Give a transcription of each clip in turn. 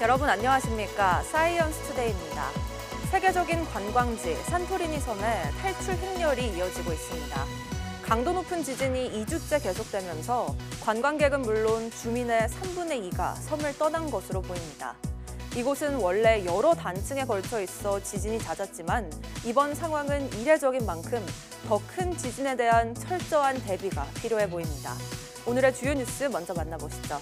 여러분 안녕하십니까? 사이언스 투데이입니다. 세계적인 관광지 산토리니 섬에 탈출 행렬이 이어지고 있습니다. 강도 높은 지진이 2주째 계속되면서 관광객은 물론 주민의 3분의 2가 섬을 떠난 것으로 보입니다. 이곳은 원래 여러 단층에 걸쳐 있어 지진이 잦았지만 이번 상황은 이례적인 만큼 더 큰 지진에 대한 철저한 대비가 필요해 보입니다. 오늘의 주요 뉴스 먼저 만나보시죠.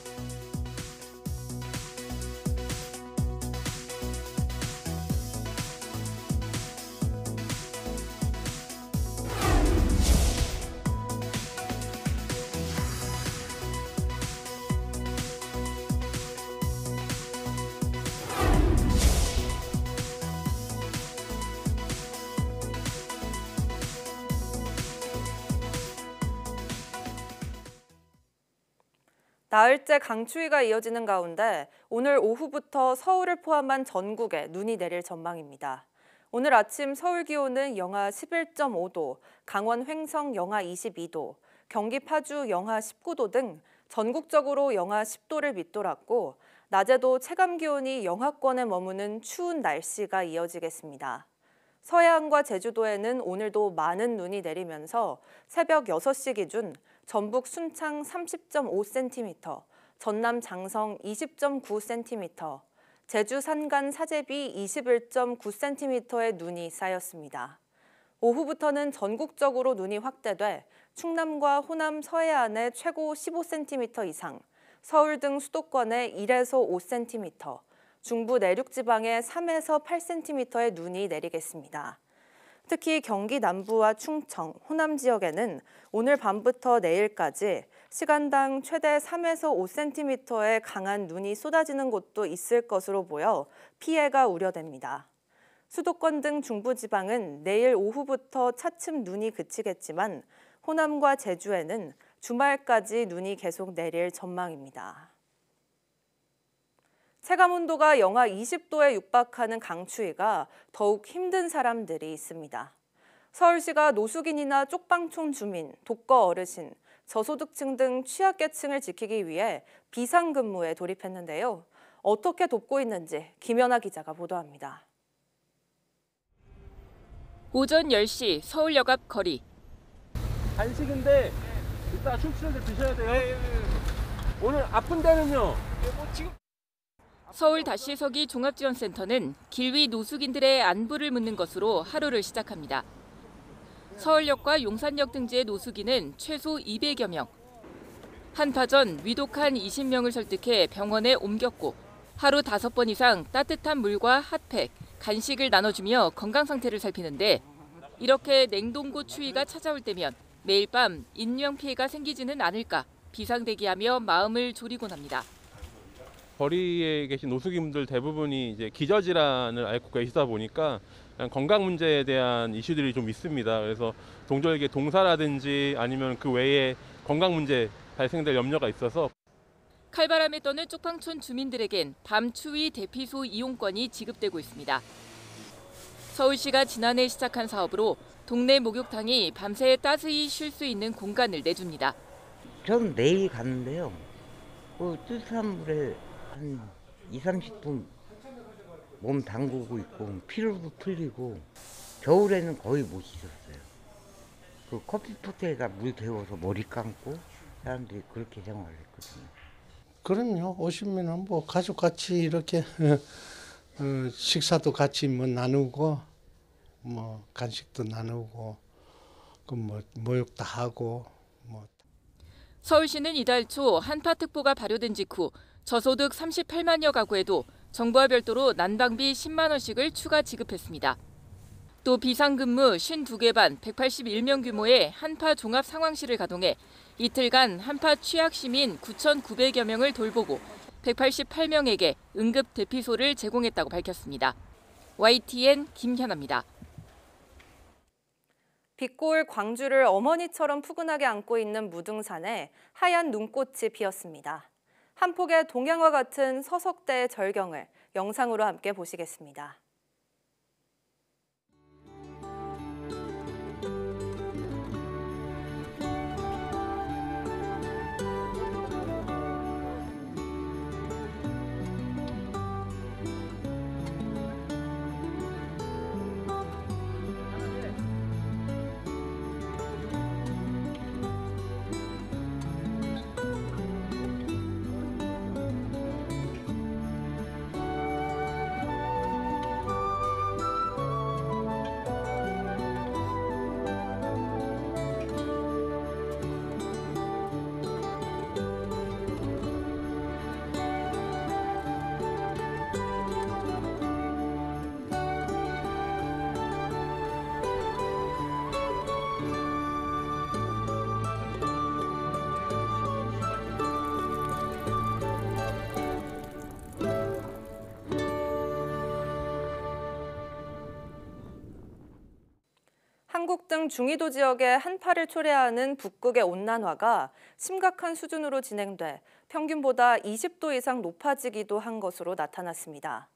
나흘째 강추위가 이어지는 가운데 오늘 오후부터 서울을 포함한 전국에 눈이 내릴 전망입니다. 오늘 아침 서울 기온은 영하 11.5도, 강원 횡성 영하 22도, 경기 파주 영하 19도 등 전국적으로 영하 10도를 밑돌았고 낮에도 체감 기온이 영하권에 머무는 추운 날씨가 이어지겠습니다. 서해안과 제주도에는 오늘도 많은 눈이 내리면서 새벽 6시 기준 전북 순창 30.5cm, 전남 장성 20.9cm, 제주 산간 사제비 21.9cm의 눈이 쌓였습니다. 오후부터는 전국적으로 눈이 확대돼 충남과 호남 서해안에 최고 15cm 이상, 서울 등 수도권에 1에서 5cm, 중부 내륙 지방에 3에서 8cm의 눈이 내리겠습니다. 특히 경기 남부와 충청, 호남 지역에는 오늘 밤부터 내일까지 시간당 최대 3에서 5cm의 강한 눈이 쏟아지는 곳도 있을 것으로 보여 피해가 우려됩니다. 수도권 등 중부지방은 내일 오후부터 차츰 눈이 그치겠지만 호남과 제주에는 주말까지 눈이 계속 내릴 전망입니다. 체감온도가 영하 20도에 육박하는 강추위가 더욱 힘든 사람들이 있습니다. 서울시가 노숙인이나 쪽방촌 주민, 독거 어르신, 저소득층 등 취약계층을 지키기 위해 비상근무에 돌입했는데요. 어떻게 돕고 있는지 김연아 기자가 보도합니다. 오전 10시 서울역 앞 거리. 간식인데 이따 춤추는데 드셔야 돼요. 오늘 아픈 데는요? 서울 다시서기 종합지원센터는 길 위 노숙인들의 안부를 묻는 것으로 하루를 시작합니다. 서울역과 용산역 등지의 노숙인은 최소 200여 명. 한파전 위독한 20명을 설득해 병원에 옮겼고 하루 5번 이상 따뜻한 물과 핫팩, 간식을 나눠주며 건강 상태를 살피는데 이렇게 냉동고 추위가 찾아올 때면 매일 밤 인명피해가 생기지는 않을까 비상대기하며 마음을 졸이곤 합니다. 거리에 계신 노숙인분들 대부분이 이제 기저질환을 앓고 계시다 보니까 건강 문제에 대한 이슈들이 좀 있습니다. 그래서 동절기에 동사라든지 아니면 그 외에 건강 문제 발생될 염려가 있어서 칼바람에 떠는 쪽방촌 주민들에겐 밤 추위 대피소 이용권이 지급되고 있습니다. 서울시가 지난해 시작한 사업으로 동네 목욕탕이 밤새 따스히 쉴 수 있는 공간을 내줍니다. 전 내일 갔는데요. 그 뜨뜻한 물에 한 20-30분 몸 담그고 있고 피로도 풀리고 겨울에는 거의 못 씻었어요. 그 커피포트에다 물 데워서 머리 감고 사람들이 그렇게 생활했거든요. 그럼요. 오시면은 뭐 가족 같이 이렇게 식사도 같이 뭐 나누고 뭐 간식도 나누고 그 뭐 모욕도 하고 뭐. 서울시는 이달 초 한파특보가 발효된 직후 저소득 38만여 가구에도 정부와 별도로 난방비 10만 원씩을 추가 지급했습니다. 또 비상근무 52개 반 181명 규모의 한파 종합 상황실을 가동해 이틀간 한파 취약 시민 9,900여 명을 돌보고 188명에게 응급 대피소를 제공했다고 밝혔습니다. YTN 김현아입니다. 빛고울 광주를 어머니처럼 푸근하게 안고 있는 무등산에 하얀 눈꽃이 피었습니다. 한 폭의 동양화 같은 서석대의 절경을 영상으로 함께 보시겠습니다. 한국 등 중위도 지역의 한파를 초래하는 북극의 온난화가 심각한 수준으로 진행돼 평균보다 20도 이상 높아지기도 한 것으로 나타났습니다.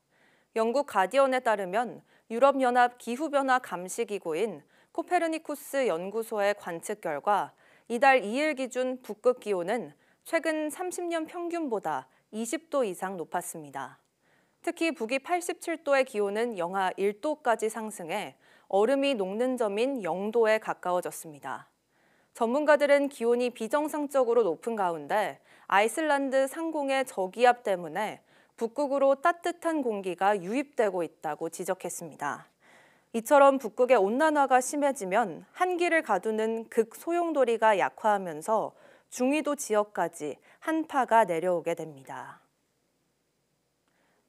영국 가디언에 따르면 유럽연합 기후변화 감시기구인 코페르니쿠스 연구소의 관측 결과 이달 2일 기준 북극 기온은 최근 30년 평균보다 20도 이상 높았습니다. 특히 북위 87도의 기온은 영하 1도까지 상승해 얼음이 녹는 점인 0도에 가까워졌습니다. 전문가들은 기온이 비정상적으로 높은 가운데 아이슬란드 상공의 저기압 때문에 북극으로 따뜻한 공기가 유입되고 있다고 지적했습니다. 이처럼 북극의 온난화가 심해지면 한기를 가두는 극소용돌이가 약화하면서 중위도 지역까지 한파가 내려오게 됩니다.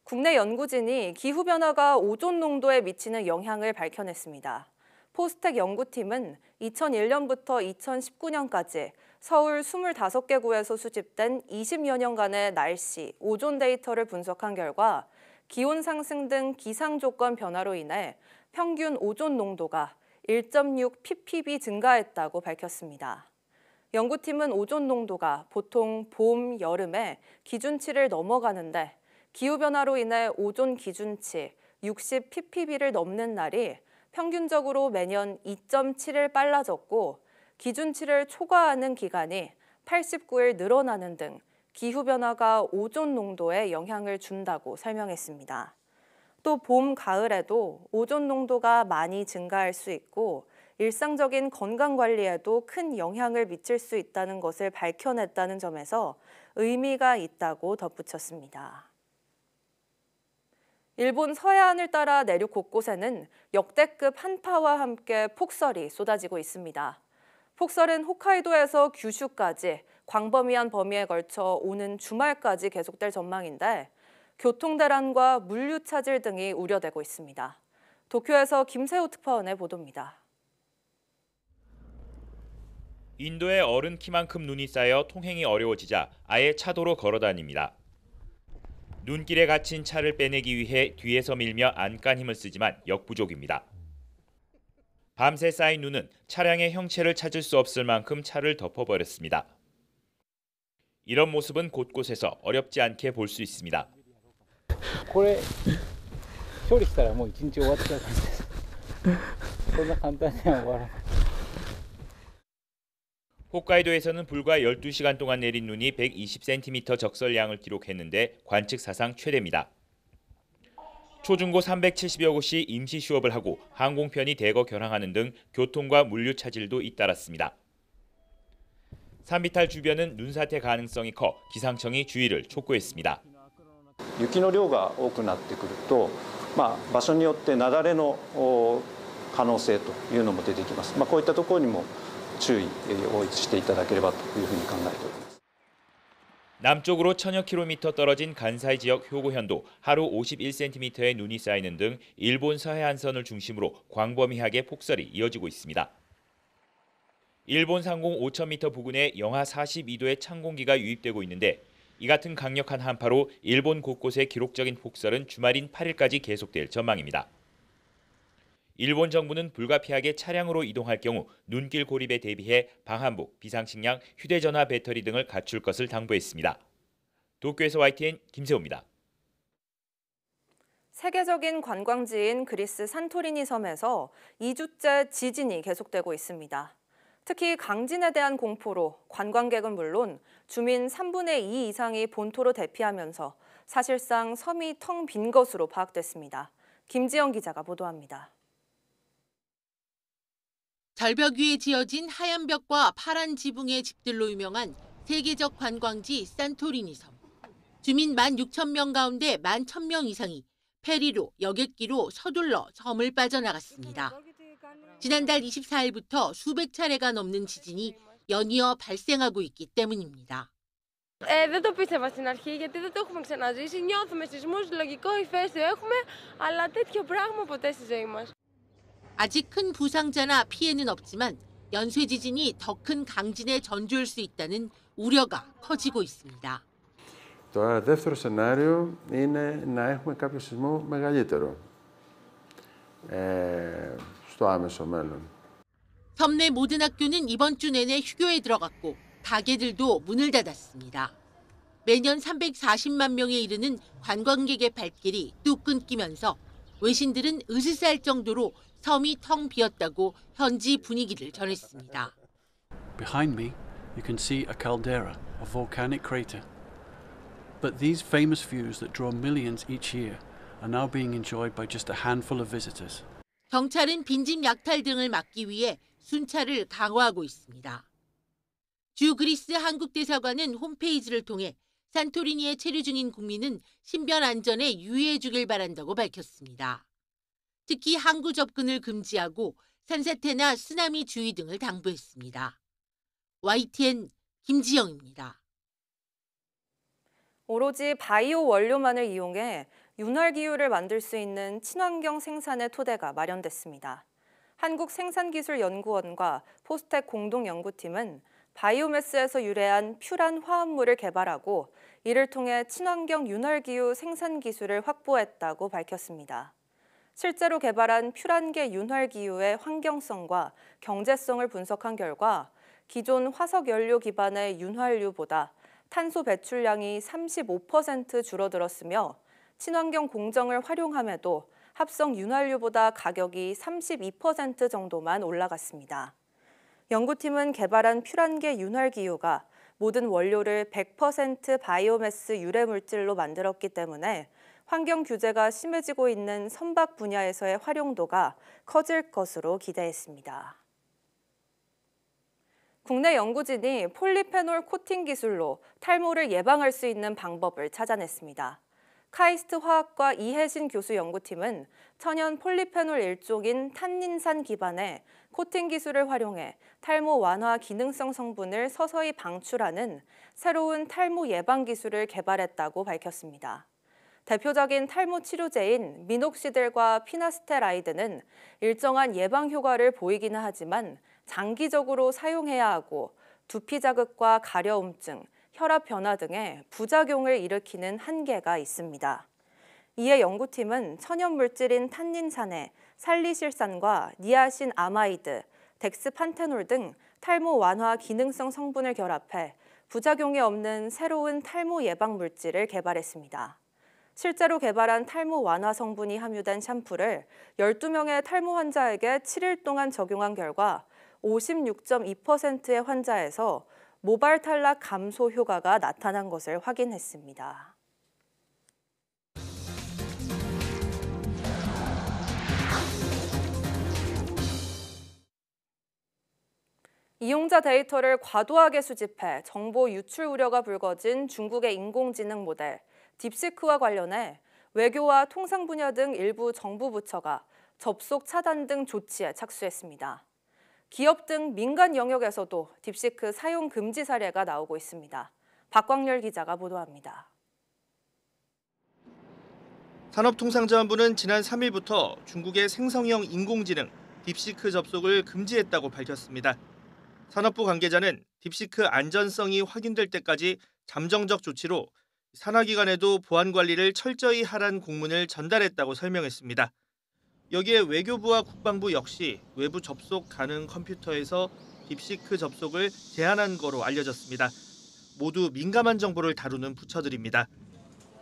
국내 연구진이 기후변화가 오존 농도에 미치는 영향을 밝혀냈습니다. 포스텍 연구팀은 2001년부터 2019년까지 서울 25개 구에서 수집된 20여 년간의 날씨, 오존 데이터를 분석한 결과 기온 상승 등 기상 조건 변화로 인해 평균 오존 농도가 1.6 ppb 증가했다고 밝혔습니다. 연구팀은 오존 농도가 보통 봄, 여름에 기준치를 넘어가는데 기후변화로 인해 오존 기준치 60 ppb를 넘는 날이 평균적으로 매년 2.7일 빨라졌고 기준치를 초과하는 기간이 89일 늘어나는 등 기후변화가 오존 농도에 영향을 준다고 설명했습니다. 또 봄, 가을에도 오존 농도가 많이 증가할 수 있고 일상적인 건강관리에도 큰 영향을 미칠 수 있다는 것을 밝혀냈다는 점에서 의미가 있다고 덧붙였습니다. 일본 서해안을 따라 내륙 곳곳에는 역대급 한파와 함께 폭설이 쏟아지고 있습니다. 폭설은 홋카이도에서 규슈까지 광범위한 범위에 걸쳐 오는 주말까지 계속될 전망인데 교통대란과 물류 차질 등이 우려되고 있습니다. 도쿄에서 김세호 특파원의 보도입니다. 인도에 어른 키만큼 눈이 쌓여 통행이 어려워지자 아예 차도로 걸어 다닙니다. 눈길에 갇힌 차를 빼내기 위해 뒤에서 밀며 안간 힘을 쓰지만 역부족입니다. 밤새 쌓인 눈은 차량의 형체를 찾을 수 없을 만큼 차를 덮어버렸습니다. 이런 모습은 곳곳에서 어렵지 않게 볼 수 있습니다. これ処理したらもう1日終わっちゃう感じです。そんな簡単には終わらない。 홋카이도에서는 불과 12시간 동안 내린 눈이 120cm 적설량을 기록했는데 관측 사상 최대입니다. 초중고 370여 곳이 임시 휴업을 하고 항공편이 대거 결항하는 등 교통과 물류 차질도 잇따랐습니다. 산비탈 주변은 눈사태 가능성이 커 기상청이 주의를 촉구했습니다. 雪の量が多くなってくると、場所によって雪崩の可能性というのも出てきます。こういったところにも注意をしていただければというふうに考えております。 남쪽으로 천여 킬로미터 떨어진 간사이 지역 효고현도 하루 51cm의 눈이 쌓이는 등 일본 서해안선을 중심으로 광범위하게 폭설이 이어지고 있습니다. 일본 상공 5,000m 부근에 영하 42도의 찬 공기가 유입되고 있는데 이 같은 강력한 한파로 일본 곳곳의 기록적인 폭설은 주말인 8일까지 계속될 전망입니다. 일본 정부는 불가피하게 차량으로 이동할 경우 눈길 고립에 대비해 방한복, 비상식량, 휴대전화 배터리 등을 갖출 것을 당부했습니다. 도쿄에서 YTN 김세호입니다. 세계적인 관광지인 그리스 산토리니 섬에서 2주째 지진이 계속되고 있습니다. 특히 강진에 대한 공포로 관광객은 물론 주민 3분의 2 이상이 본토로 대피하면서 사실상 섬이 텅 빈 것으로 파악됐습니다. 김지영 기자가 보도합니다. 절벽 위에 지어진 하얀 벽과 파란 지붕의 집들로 유명한 세계적 관광지 산토리니 섬. 주민 16,000명 가운데 11,000명 이상이 페리로 여객기로 서둘러 섬을 빠져나갔습니다. 지난달 24일부터 수백 차례가 넘는 지진이 연이어 발생하고 있기 때문입니다. Δεν το πίστευα στην αρχή γιατί δεν το έχουμε ξαναζήσει. Νιώθουμε σεισμούς, λογικό ηφαίστειο έχουμε, αλλά τέτοιο πράγμα ποτέ στη ζωή μας. 아직 큰 부상자나 피해는 없지만 연쇄 지진이 더 큰 강진에 전조일 수 있다는 우려가 커지고 있습니다. Το δεύτερο σενάριο είναι να έχουμε κάποιο σεισμό μεγαλύτερο στο άμεσο μέλλον. 섬 내 모든 학교는 이번 주 내내 휴교에 들어갔고 가게들도 문을 닫았습니다. 매년 340만 명에 이르는 관광객의 발길이 뚝 끊기면서 외신들은 으스스할 정도로 섬이 텅 비었다고 현지 분위기를 전했습니다. Behind me, you can see a caldera, a volcanic crater. But these famous views that draw millions each year are now being enjoyed by just a handful of visitors. 경찰은 빈집 약탈 등을 막기 위해 순찰을 강화하고 있습니다. 주 그리스 한국 대사관은 홈페이지를 통해 산토리니에 체류 중인 국민은 신변 안전에 유의해 주길 바란다고 밝혔습니다. 특히 항구 접근을 금지하고 산사태나 쓰나미 주의 등을 당부했습니다. YTN 김지영입니다. 오로지 바이오 원료만을 이용해 윤활기유를 만들 수 있는 친환경 생산의 토대가 마련됐습니다. 한국생산기술연구원과 포스텍 공동연구팀은 바이오매스에서 유래한 퓨란 화합물을 개발하고 이를 통해 친환경 윤활기유 생산 기술을 확보했다고 밝혔습니다. 실제로 개발한 퓨란계 윤활기유의 환경성과 경제성을 분석한 결과 기존 화석연료 기반의 윤활유보다 탄소 배출량이 35% 줄어들었으며 친환경 공정을 활용함에도 합성 윤활유보다 가격이 32% 정도만 올라갔습니다. 연구팀은 개발한 퓨란계 윤활기유가 모든 원료를 100% 바이오매스 유래 물질로 만들었기 때문에 환경 규제가 심해지고 있는 선박 분야에서의 활용도가 커질 것으로 기대했습니다. 국내 연구진이 폴리페놀 코팅 기술로 탈모를 예방할 수 있는 방법을 찾아냈습니다. 카이스트 화학과 이혜신 교수 연구팀은 천연 폴리페놀 일종인 탄닌산 기반의 코팅 기술을 활용해 탈모 완화 기능성 성분을 서서히 방출하는 새로운 탈모 예방 기술을 개발했다고 밝혔습니다. 대표적인 탈모 치료제인 미녹시딜과 피나스테라이드는 일정한 예방 효과를 보이기는 하지만 장기적으로 사용해야 하고 두피 자극과 가려움증, 혈압 변화 등의 부작용을 일으키는 한계가 있습니다. 이에 연구팀은 천연 물질인 탄닌산에 살리실산과 니아신 아마이드, 덱스판테놀 등 탈모 완화 기능성 성분을 결합해 부작용이 없는 새로운 탈모 예방 물질을 개발했습니다. 실제로 개발한 탈모 완화 성분이 함유된 샴푸를 12명의 탈모 환자에게 7일 동안 적용한 결과 56.2%의 환자에서 모발 탈락 감소 효과가 나타난 것을 확인했습니다. 이용자 데이터를 과도하게 수집해 정보 유출 우려가 불거진 중국의 인공지능 모델 딥시크와 관련해 외교와 통상 분야 등 일부 정부 부처가 접속 차단 등 조치에 착수했습니다. 기업 등 민간 영역에서도 딥시크 사용 금지 사례가 나오고 있습니다. 박광렬 기자가 보도합니다. 산업통상자원부는 지난 3일부터 중국의 생성형 인공지능 딥시크 접속을 금지했다고 밝혔습니다. 산업부 관계자는 딥시크 안전성이 확인될 때까지 잠정적 조치로 산하기관에도 보안 관리를 철저히 하라는 공문을 전달했다고 설명했습니다. 여기에 외교부와 국방부 역시 외부 접속 가능 컴퓨터에서 딥시크 접속을 제한한 거로 알려졌습니다. 모두 민감한 정보를 다루는 부처들입니다.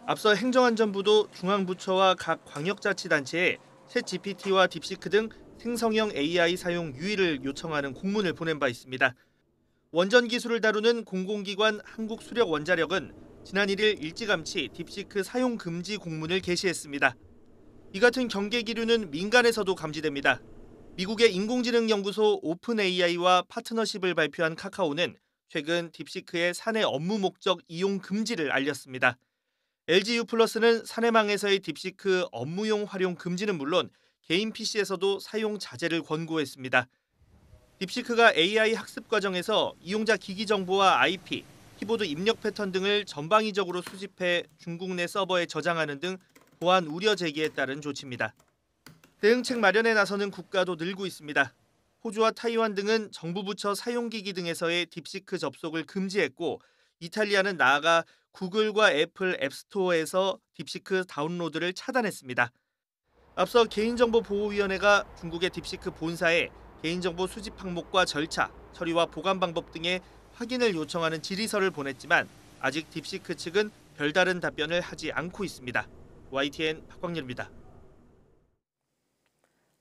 앞서 행정안전부도 중앙부처와 각 광역자치단체에 챗GPT와 딥시크 등 생성형 AI 사용 유의를 요청하는 공문을 보낸 바 있습니다. 원전 기술을 다루는 공공기관 한국수력원자력은 지난 1일 일찌감치 딥시크 사용 금지 공문을 게시했습니다. 이 같은 경계 기류는 민간에서도 감지됩니다. 미국의 인공지능 연구소 오픈AI와 파트너십을 발표한 카카오는 최근 딥시크의 사내 업무 목적 이용 금지를 알렸습니다. LG유플러스는 사내망에서의 딥시크 업무용 활용 금지는 물론 개인 PC에서도 사용 자제를 권고했습니다. 딥시크가 AI 학습 과정에서 이용자 기기 정보와 IP, 키보드 입력 패턴 등을 전방위적으로 수집해 중국 내 서버에 저장하는 등 보안 우려 제기에 따른 조치입니다. 대응책 마련에 나서는 국가도 늘고 있습니다. 호주와 타이완 등은 정부 부처 사용기기 등에서의 딥시크 접속을 금지했고 이탈리아는 나아가 구글과 애플 앱스토어에서 딥시크 다운로드를 차단했습니다. 앞서 개인정보보호위원회가 중국의 딥시크 본사에 개인정보 수집 항목과 절차, 처리와 보관 방법 등의 확인을 요청하는 질의서를 보냈지만 아직 딥시크 측은 별다른 답변을 하지 않고 있습니다. YTN 박광렬입니다.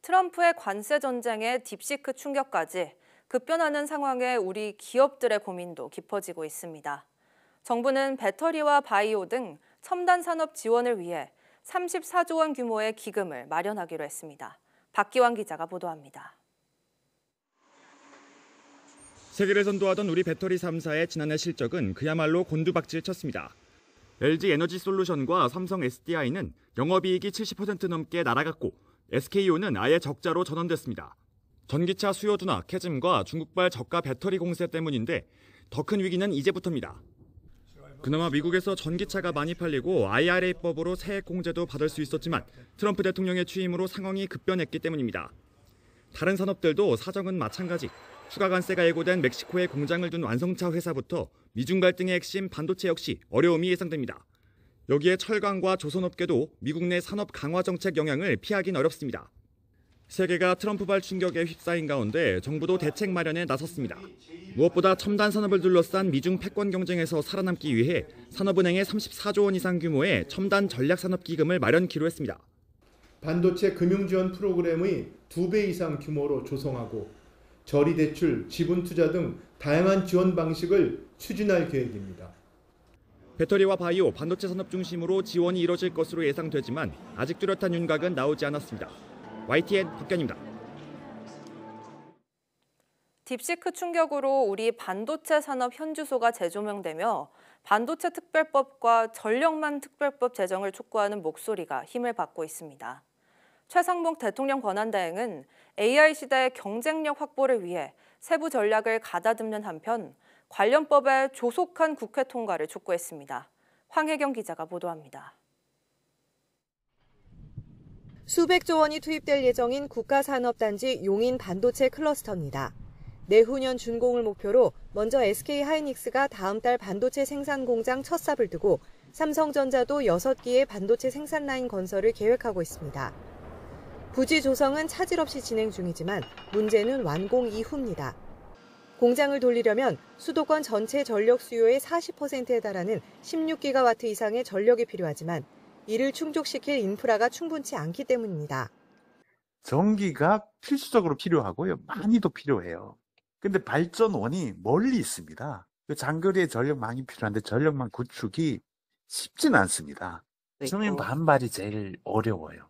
트럼프의 관세 전쟁에 딥시크 충격까지 급변하는 상황에 우리 기업들의 고민도 깊어지고 있습니다. 정부는 배터리와 바이오 등 첨단 산업 지원을 위해 34조 원 규모의 기금을 마련하기로 했습니다. 박기환 기자가 보도합니다. 세계를 선도하던 우리 배터리 3사의 지난해 실적은 그야말로 곤두박질 쳤습니다. LG 에너지 솔루션과 삼성 SDI는 영업이익이 70% 넘게 날아갔고 SK온은 아예 적자로 전환됐습니다. 전기차 수요 둔화, 캐즘과 중국발 저가 배터리 공세 때문인데 더 큰 위기는 이제부터입니다. 그나마 미국에서 전기차가 많이 팔리고 IRA법으로 세액 공제도 받을 수 있었지만 트럼프 대통령의 취임으로 상황이 급변했기 때문입니다. 다른 산업들도 사정은 마찬가지. 추가 관세가 예고된 멕시코에 공장을 둔 완성차 회사부터 미중 갈등의 핵심 반도체 역시 어려움이 예상됩니다. 여기에 철강과 조선업계도 미국 내 산업 강화 정책 영향을 피하긴 어렵습니다. 세계가 트럼프발 충격에 휩싸인 가운데 정부도 대책 마련에 나섰습니다. 무엇보다 첨단 산업을 둘러싼 미중 패권 경쟁에서 살아남기 위해 산업은행에 34조 원 이상 규모의 첨단 전략산업기금을 마련키로 했습니다. 반도체 금융지원 프로그램의 2배 이상 규모로 조성하고 저리대출, 지분투자 등 다양한 지원 방식을 추진할 계획입니다. 배터리와 바이오, 반도체 산업 중심으로 지원이 이뤄질 것으로 예상되지만 아직 뚜렷한 윤곽은 나오지 않았습니다. YTN 박견입니다. 딥시크 충격으로 우리 반도체 산업 현주소가 재조명되며 반도체 특별법과 전력망 특별법 제정을 촉구하는 목소리가 힘을 받고 있습니다. 최상목 대통령 권한대행은 AI 시대의 경쟁력 확보를 위해 세부 전략을 가다듬는 한편 관련 법의 조속한 국회 통과를 촉구했습니다. 황혜경 기자가 보도합니다. 수백조 원이 투입될 예정인 국가산업단지 용인 반도체 클러스터입니다. 내후년 준공을 목표로 먼저 SK하이닉스가 다음 달 반도체 생산 공장 첫 삽을 두고 삼성전자도 6기의 반도체 생산 라인 건설을 계획하고 있습니다. 부지 조성은 차질 없이 진행 중이지만 문제는 완공 이후입니다. 공장을 돌리려면 수도권 전체 전력 수요의 40%에 달하는 16기가와트 이상의 전력이 필요하지만 이를 충족시킬 인프라가 충분치 않기 때문입니다. 전기가 필수적으로 필요하고요. 많이도 필요해요. 근데 발전원이 멀리 있습니다. 장거리에 전력망이 필요한데 전력망 구축이 쉽지는 않습니다. 주민 반발이 제일 어려워요.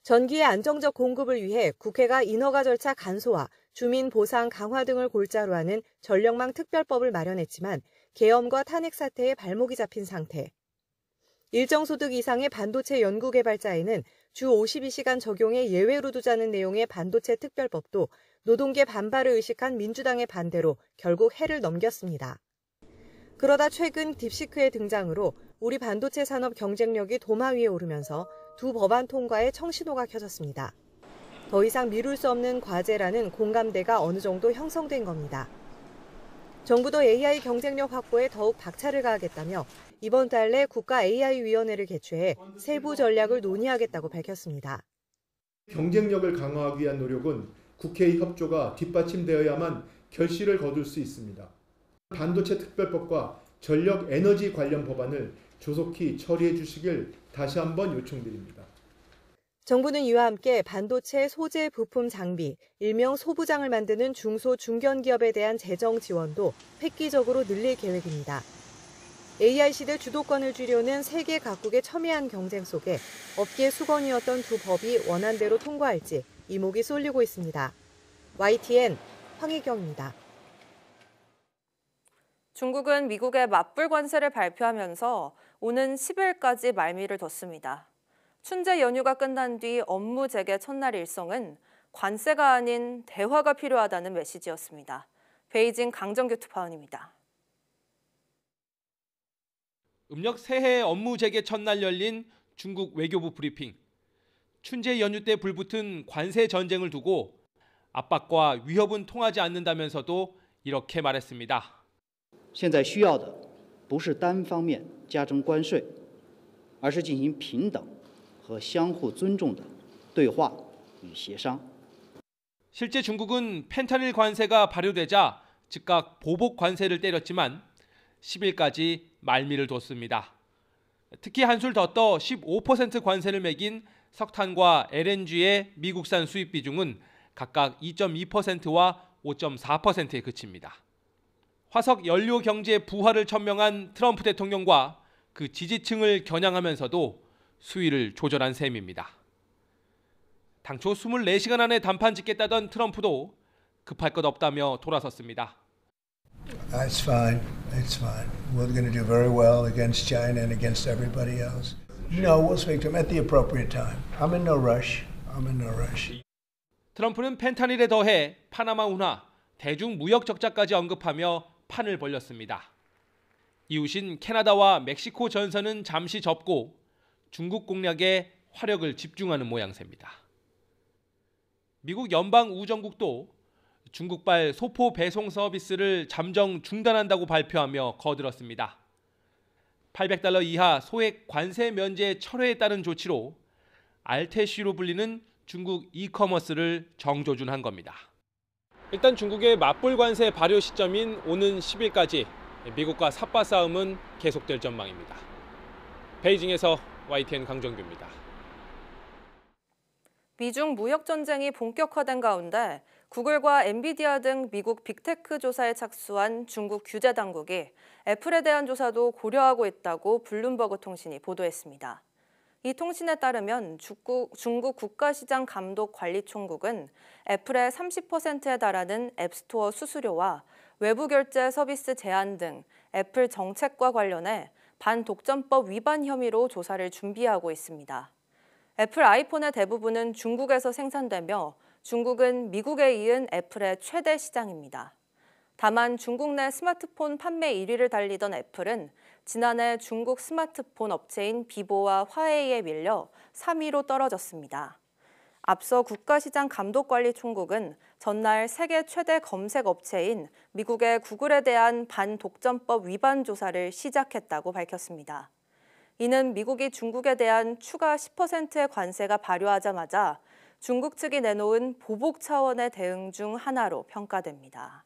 전기의 안정적 공급을 위해 국회가 인허가 절차 간소화, 주민 보상 강화 등을 골자로 하는 전력망 특별법을 마련했지만 계엄과 탄핵 사태에 발목이 잡힌 상태. 일정 소득 이상의 반도체 연구 개발자에는 주 52시간 적용에 예외로 두자는 내용의 반도체 특별법도 노동계 반발을 의식한 민주당의 반대로 결국 해를 넘겼습니다. 그러다 최근 딥시크의 등장으로 우리 반도체 산업 경쟁력이 도마 위에 오르면서 두 법안 통과에 청신호가 켜졌습니다. 더 이상 미룰 수 없는 과제라는 공감대가 어느 정도 형성된 겁니다. 정부도 AI 경쟁력 확보에 더욱 박차를 가하겠다며 이번 달 내 국가 AI위원회를 개최해 세부 전략을 논의하겠다고 밝혔습니다. 경쟁력을 강화하기 위한 노력은 국회의 협조가 뒷받침되어야만 결실을 거둘 수 있습니다. 반도체 특별법과 전력 에너지 관련 법안을 조속히 처리해 주시길 다시 한번 요청드립니다. 정부는 이와 함께 반도체 소재 부품 장비, 일명 소부장을 만드는 중소 중견기업에 대한 재정 지원도 획기적으로 늘릴 계획입니다. AI 시대 주도권을 쥐려는 세계 각국의 첨예한 경쟁 속에 업계 수건이었던 두 법이 원안대로 통과할지 이목이 쏠리고 있습니다. YTN 황희경입니다. 중국은 미국의 맞불 관세를 발표하면서 오는 10일까지 말미를 뒀습니다. 춘제 연휴가 끝난 뒤 업무 재개 첫날 일성은 관세가 아닌 대화가 필요하다는 메시지였습니다. 베이징 강정규 특파원입니다. 음력 새해 업무 재개 첫날 열린 중국 외교부 브리핑. 춘제 연휴 때 불붙은 관세 전쟁을 두고 압박과 위협은 통하지 않는다면서도 이렇게 말했습니다. 现在需要的不是单方面加征关税，而是进行平等和相互尊重的对话与协商。 실제 중국은 펜타닐 관세가 발효되자 즉각 보복 관세를 때렸지만 10일까지 말미를 뒀습니다. 특히 한술 더 떠 15% 관세를 매긴 석탄과 LNG의 미국산 수입 비중은 각각 2.2%와 5.4%에 그칩니다. 화석 연료 경제 부활을 천명한 트럼프 대통령과 그 지지층을 겨냥하면서도 수위를 조절한 셈입니다. 당초 24시간 안에 단판 짓겠다던 트럼프도 급할 것 없다며 돌아섰습니다. It's fine. It's fine. We're going to do very well against China and against everybody else. No, we'll speak to them at the appropriate time. I'm in no rush. I'm in no rush. 트럼프는 펜타닐에 더해 파나마 운하, 대중 무역 적자까지 언급하며 판을 벌렸습니다. 이웃인 캐나다와 멕시코 전선은 잠시 접고 중국 공략에 화력을 집중하는 모양새입니다. 미국 연방우정국도 중국발 소포 배송 서비스를 잠정 중단한다고 발표하며 거들었습니다. $800 이하 소액 관세 면제 철회에 따른 조치로 알테쉬로 불리는 중국 이커머스를 정조준한 겁니다. 일단 중국의 맞불 관세 발효 시점인 오는 10일까지 미국과 삿바 싸움은 계속될 전망입니다. 베이징에서 YTN 강정규입니다. 미중 무역 전쟁이 본격화된 가운데 구글과 엔비디아 등 미국 빅테크 조사에 착수한 중국 규제 당국이 애플에 대한 조사도 고려하고 있다고 블룸버그 통신이 보도했습니다. 이 통신에 따르면 중국 국가시장감독관리총국은 애플의 30%에 달하는 앱스토어 수수료와 외부 결제 서비스 제한 등 애플 정책과 관련해 반독점법 위반 혐의로 조사를 준비하고 있습니다. 애플 아이폰의 대부분은 중국에서 생산되며 중국은 미국에 이은 애플의 최대 시장입니다. 다만 중국 내 스마트폰 판매 1위를 달리던 애플은 지난해 중국 스마트폰 업체인 비보와 화웨이에 밀려 3위로 떨어졌습니다. 앞서 국가시장감독관리총국은 전날 세계 최대 검색 업체인 미국의 구글에 대한 반독점법 위반 조사를 시작했다고 밝혔습니다. 이는 미국이 중국에 대한 추가 10%의 관세가 발효하자마자 중국 측이 내놓은 보복 차원의 대응 중 하나로 평가됩니다.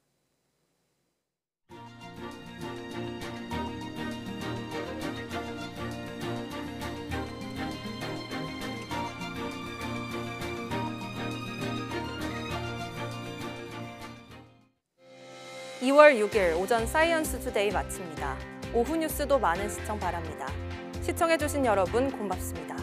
(2월 6일) 오전 사이언스 투데이 마칩니다. 오후 뉴스도 많은 시청 바랍니다. 시청해주신 여러분 고맙습니다.